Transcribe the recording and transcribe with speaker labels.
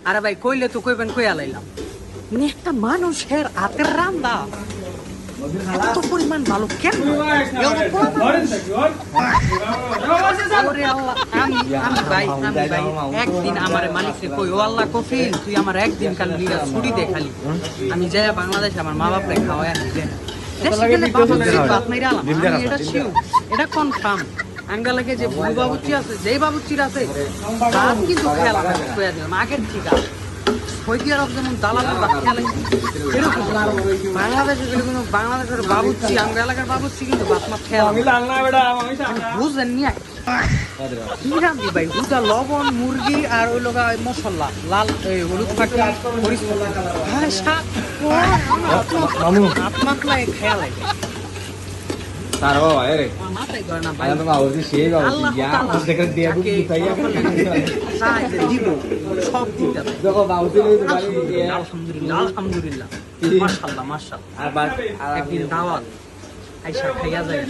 Speaker 1: আরে ভাই কইলে তো কইবেন কইয়া লাইলাম মানে একটা মানুষের হাতের রান্না এত পরিমাণ ভালো কেন একদিন আমার মালিককে কই ও আল্লাহ কফিল তুই আমার একদিন কাল লিগা ছুটি দে খালি আমি যাই বাংলাদেশে আমার মা বাপরে খাওয়াই আনি এটা শিও এটা কনফার্ম আঙ্গালাকে যে ভুল বাবুচি আছে যেই বাবুচির আছে তার কিন্তু খেয়াল কইয়া দিলাম আগের ঠিক আছে সৌদি আরব যেমন দালালের বা খেয়াল এরকম বাংলাদেশে কোনো বাংলাদেশের বাবুচি আঙ্গা এলাকার বাবুচি কিন্তু বাপমা খেয়াল বুঝলেন নিয়ে কি রান্ধি ভাই দুটা লবণ মুরগি আর ওই লোক মশলা লাল হলুদ পাখি আত্মাতলা খেয়াল
Speaker 2: Taro, ere. Ayo tuh mau sih sih kalau dia, terus dekat dia buku saya kan. Joko mau sih itu kali ya.
Speaker 1: Alhamdulillah, alhamdulillah. Masyaallah, masyaallah. Ekdin dawat. Aisyah khaya যায়